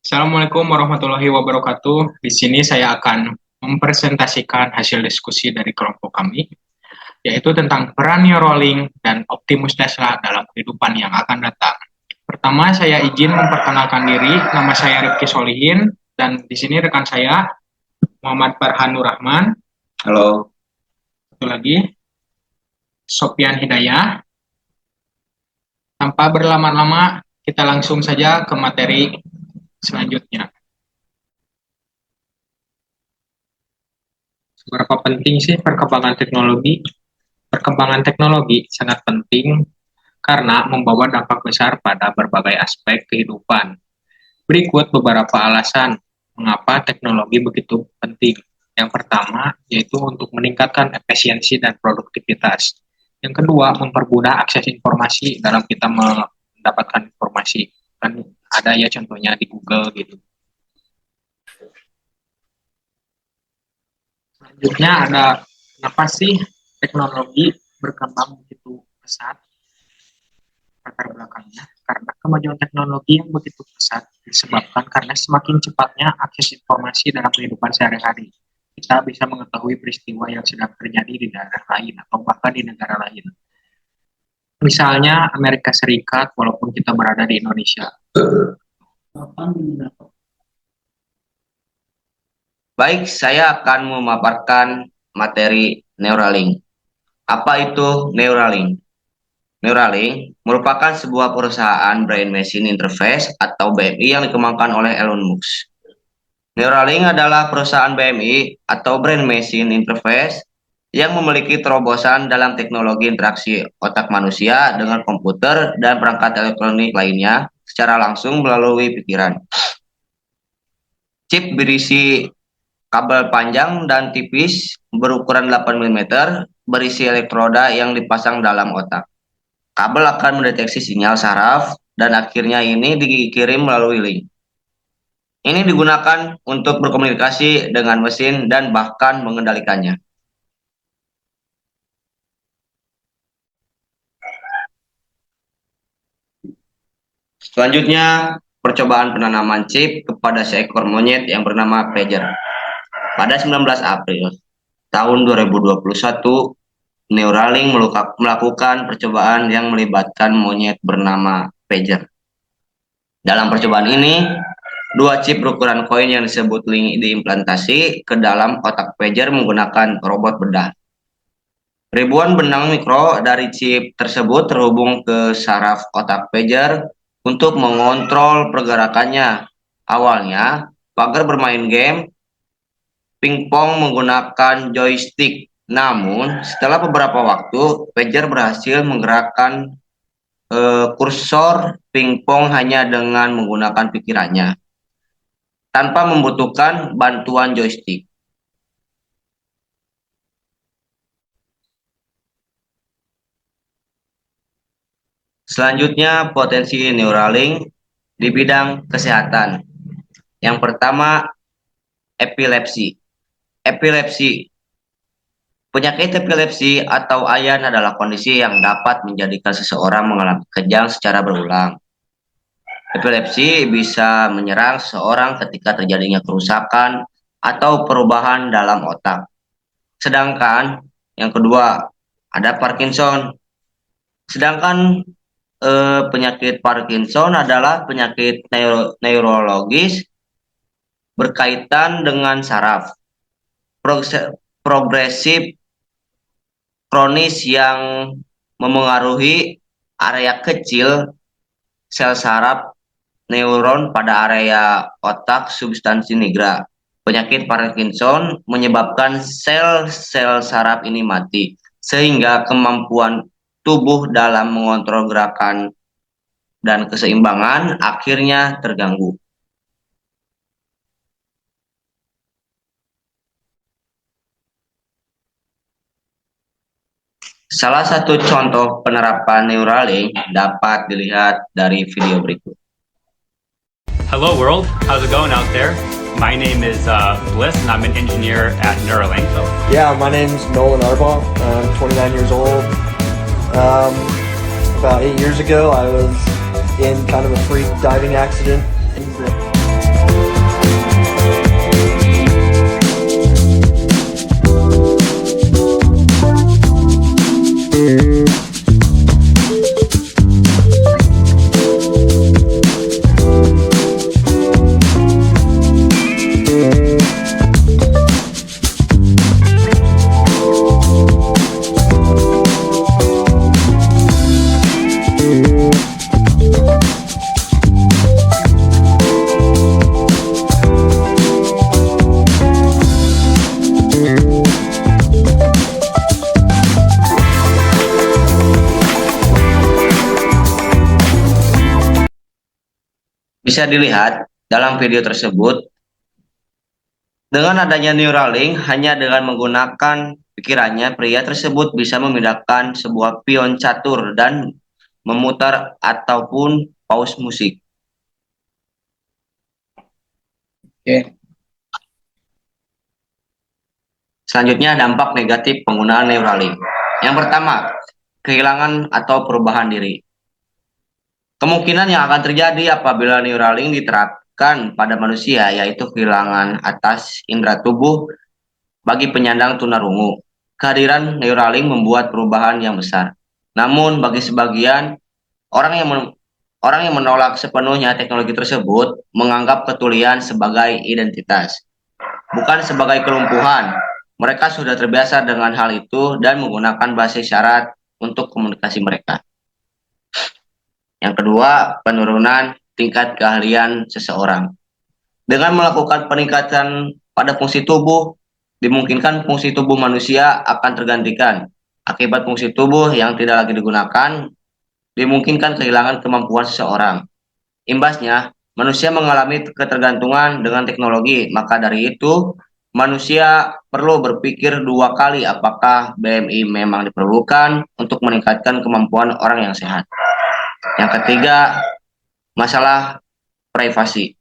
Assalamualaikum warahmatullahi wabarakatuh. Di sini saya akan mempresentasikan hasil diskusi dari kelompok kami, yaitu tentang peran Neuralink dan Optimus Tesla dalam kehidupan yang akan datang. Pertama, saya izin memperkenalkan diri. Nama saya Rifki Solihin, dan di sini rekan saya Muhammad Farhanur Rahman. Halo. Satu lagi, Sopian Hidayah. Tanpa berlama-lama, kita langsung saja ke materi selanjutnya. Seberapa penting sih perkembangan teknologi? Perkembangan teknologi sangat penting karena membawa dampak besar pada berbagai aspek kehidupan. Berikut beberapa alasan mengapa teknologi begitu penting. Yang pertama, yaitu untuk meningkatkan efisiensi dan produktivitas. Yang kedua, mempermudah akses informasi dalam kita mendapatkan informasi. Kan ada ya contohnya di Google gitu. Selanjutnya ada kenapa sih teknologi berkembang begitu pesat? Latar belakangnya karena kemajuan teknologi yang begitu pesat disebabkan karena semakin cepatnya akses informasi dalam kehidupan sehari-hari. Kita bisa mengetahui peristiwa yang sedang terjadi di daerah lain atau bahkan di negara lain. Misalnya Amerika Serikat walaupun kita berada di Indonesia. Baik, saya akan memaparkan materi Neuralink. Apa itu Neuralink? Neuralink merupakan sebuah perusahaan Brain Machine Interface atau BMI yang dikembangkan oleh Elon Musk. Neuralink adalah perusahaan BMI atau Brain Machine Interface yang memiliki terobosan dalam teknologi interaksi otak manusia dengan komputer dan perangkat elektronik lainnya secara langsung melalui pikiran. Chip berisi kabel panjang dan tipis berukuran 8 mm berisi elektroda yang dipasang dalam otak. Kabel akan mendeteksi sinyal saraf dan akhirnya ini dikirim melalui link. Ini digunakan untuk berkomunikasi dengan mesin dan bahkan mengendalikannya. Selanjutnya, percobaan penanaman chip kepada seekor monyet yang bernama Pager. Pada 19 April tahun 2021, Neuralink melakukan percobaan yang melibatkan monyet bernama Pager. Dalam percobaan ini, dua chip berukuran koin yang disebut link diimplantasi ke dalam otak Pager menggunakan robot bedah. Ribuan benang mikro dari chip tersebut terhubung ke saraf otak Pager untuk mengontrol pergerakannya. Awalnya, Pager bermain game pingpong menggunakan joystick. Namun, setelah beberapa waktu, Pager berhasil menggerakkan kursor pingpong hanya dengan menggunakan pikirannya, tanpa membutuhkan bantuan joystick. Selanjutnya, potensi Neuralink di bidang kesehatan. Yang pertama, epilepsi. Penyakit epilepsi atau AYAN adalah kondisi yang dapat menjadikan seseorang mengalami kejang secara berulang. Epilepsi bisa menyerang seseorang ketika terjadinya kerusakan atau perubahan dalam otak. Sedangkan yang kedua, ada Parkinson. Sedangkan penyakit Parkinson adalah penyakit neurologis berkaitan dengan saraf. Progresif kronis yang memengaruhi area kecil sel saraf neuron pada area otak substansi nigra. Penyakit Parkinson menyebabkan sel-sel saraf ini mati, sehingga kemampuan tubuh dalam mengontrol gerakan dan keseimbangan akhirnya terganggu. Salah satu contoh penerapan Neuralink dapat dilihat dari video berikut. Hello world, how's it going out there? My name is Bliss and I'm an engineer at Neuralink. Yeah, my name's Nolan Arbaugh. I'm 29 years old. About 8 years ago, I was in kind of a freak diving accident. Bisa dilihat dalam video tersebut, dengan adanya Neuralink, hanya dengan menggunakan pikirannya, pria tersebut bisa memindahkan sebuah pion catur dan memutar ataupun pause musik. Oke. Selanjutnya, dampak negatif penggunaan Neuralink. Yang pertama, kehilangan atau perubahan diri. Kemungkinan yang akan terjadi apabila Neuralink diterapkan pada manusia yaitu kehilangan atas indera tubuh bagi penyandang tunarungu. Kehadiran Neuralink membuat perubahan yang besar. Namun bagi sebagian orang yang menolak sepenuhnya teknologi tersebut menganggap ketulian sebagai identitas, bukan sebagai kelumpuhan. Mereka sudah terbiasa dengan hal itu dan menggunakan bahasa isyarat untuk komunikasi mereka. Yang kedua, penurunan tingkat keahlian seseorang. Dengan melakukan peningkatan pada fungsi tubuh, dimungkinkan fungsi tubuh manusia akan tergantikan. Akibat fungsi tubuh yang tidak lagi digunakan, dimungkinkan kehilangan kemampuan seseorang. Imbasnya, manusia mengalami ketergantungan dengan teknologi. Maka dari itu, manusia perlu berpikir dua kali apakah BMI memang diperlukan untuk meningkatkan kemampuan orang yang sehat. Yang ketiga, masalah privasi.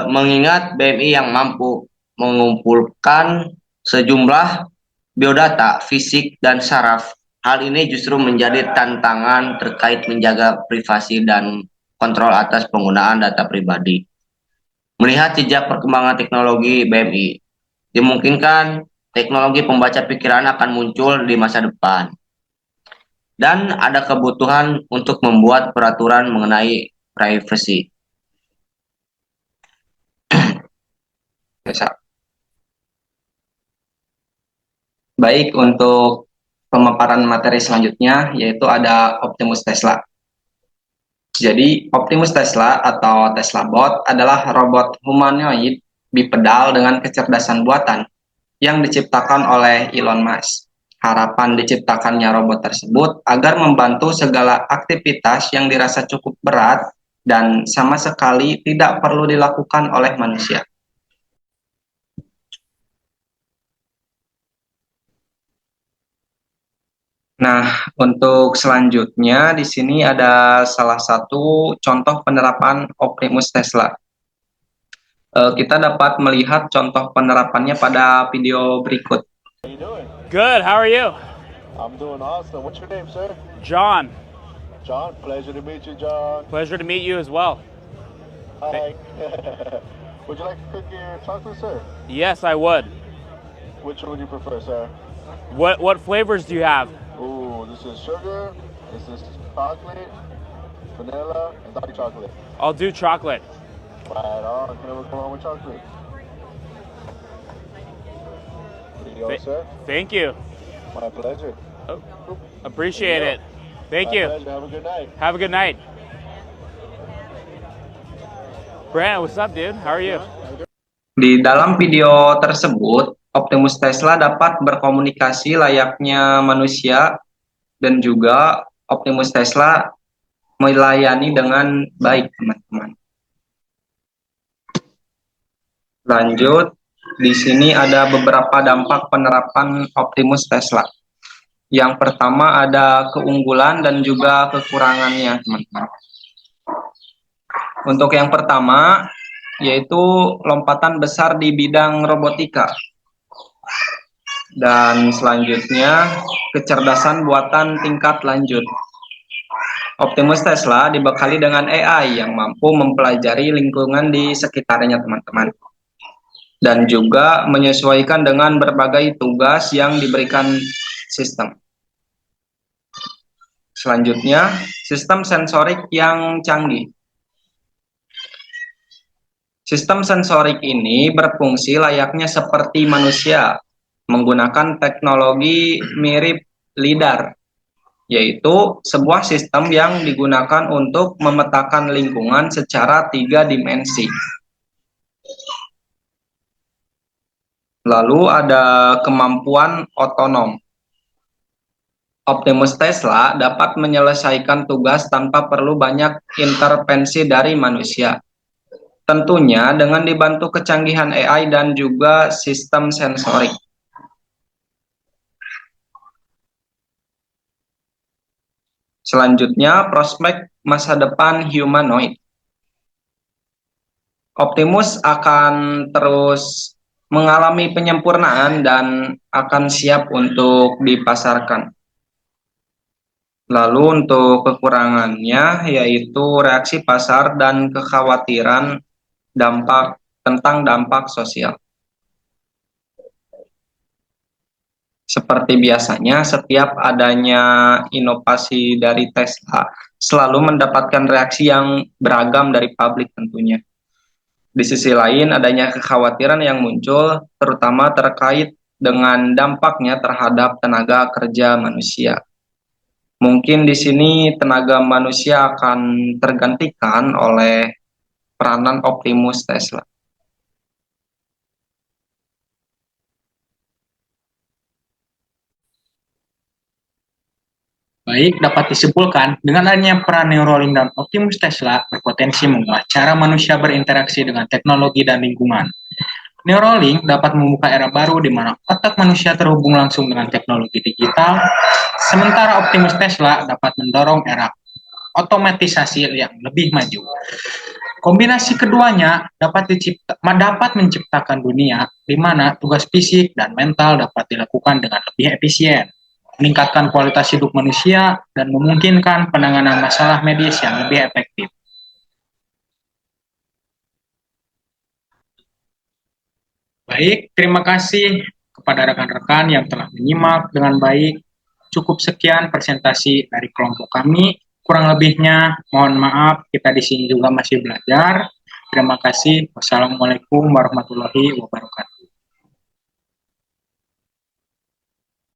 Mengingat BMI yang mampu mengumpulkan sejumlah biodata fisik dan saraf, hal ini justru menjadi tantangan terkait menjaga privasi dan kontrol atas penggunaan data pribadi. Melihat jejak perkembangan teknologi BMI, dimungkinkan teknologi pembaca pikiran akan muncul di masa depan. Dan ada kebutuhan untuk membuat peraturan mengenai privasi. Baik, untuk pemaparan materi selanjutnya yaitu ada Optimus Tesla. Jadi, Optimus Tesla atau Tesla Bot adalah robot humanoid bipedal dengan kecerdasan buatan yang diciptakan oleh Elon Musk. Harapan diciptakannya robot tersebut agar membantu segala aktivitas yang dirasa cukup berat dan sama sekali tidak perlu dilakukan oleh manusia. Nah, untuk selanjutnya di sini ada salah satu contoh penerapan Optimus Tesla. Kita dapat melihat contoh penerapannya pada video berikut. How you doing? Good. How are you? I'm doing awesome. What's your name, sir? John. John. Pleasure to meet you, John. Pleasure to meet you as well. Hi. Would you like to cook your chocolate, sir? Yes, I would. Which one would you prefer, sir? What flavors do you have? Ooh, this is sugar. This is chocolate, vanilla, and dark chocolate. I'll do chocolate. Right on. Can never go wrong with chocolate. Here you go, sir. Thank you. My pleasure. Oh, appreciate There it. you Thank My you. pleasure. Have a good night. Have a good night. Brandon, what's up, dude? How are you? Di dalam video tersebut, Optimus Tesla dapat berkomunikasi layaknya manusia dan juga Optimus Tesla melayani dengan baik, teman-teman. Lanjut, di sini ada beberapa dampak penerapan Optimus Tesla. Yang pertama ada keunggulan dan juga kekurangannya, teman-teman. Untuk yang pertama, yaitu lompatan besar di bidang robotika. Dan selanjutnya, kecerdasan buatan tingkat lanjut. Optimus Tesla dibekali dengan AI yang mampu mempelajari lingkungan di sekitarnya, teman-teman. dan juga menyesuaikan dengan berbagai tugas yang diberikan sistem. Selanjutnya, sistem sensorik yang canggih. Sistem sensorik ini berfungsi layaknya seperti manusia, menggunakan teknologi mirip LIDAR, yaitu sebuah sistem yang digunakan untuk memetakan lingkungan secara 3 dimensi. Lalu ada kemampuan otonom. Optimus Tesla dapat menyelesaikan tugas tanpa perlu banyak intervensi dari manusia. Tentunya dengan dibantu kecanggihan AI dan juga sistem sensorik. Selanjutnya, prospek masa depan humanoid. Optimus akan terus mengalami penyempurnaan dan akan siap untuk dipasarkan. Lalu untuk kekurangannya yaitu reaksi pasar dan kekhawatiran tentang dampak sosial. Seperti biasanya, setiap adanya inovasi dari Tesla selalu mendapatkan reaksi yang beragam dari publik tentunya. Di sisi lain, adanya kekhawatiran yang muncul, terutama terkait dengan dampaknya terhadap tenaga kerja manusia. Mungkin di sini tenaga manusia akan tergantikan oleh peranan Optimus Tesla. Baik, dapat disimpulkan, dengan adanya peran Neuralink dan Optimus Tesla berpotensi mengubah cara manusia berinteraksi dengan teknologi dan lingkungan. Neuralink dapat membuka era baru di mana otak manusia terhubung langsung dengan teknologi digital, sementara Optimus Tesla dapat mendorong era otomatisasi yang lebih maju. Kombinasi keduanya dapat menciptakan dunia di mana tugas fisik dan mental dapat dilakukan dengan lebih efisien, meningkatkan kualitas hidup manusia, dan memungkinkan penanganan masalah medis yang lebih efektif. Baik, terima kasih kepada rekan-rekan yang telah menyimak dengan baik. Cukup sekian presentasi dari kelompok kami. Kurang lebihnya, mohon maaf, kita di sini juga masih belajar. Terima kasih. Wassalamualaikum warahmatullahi wabarakatuh.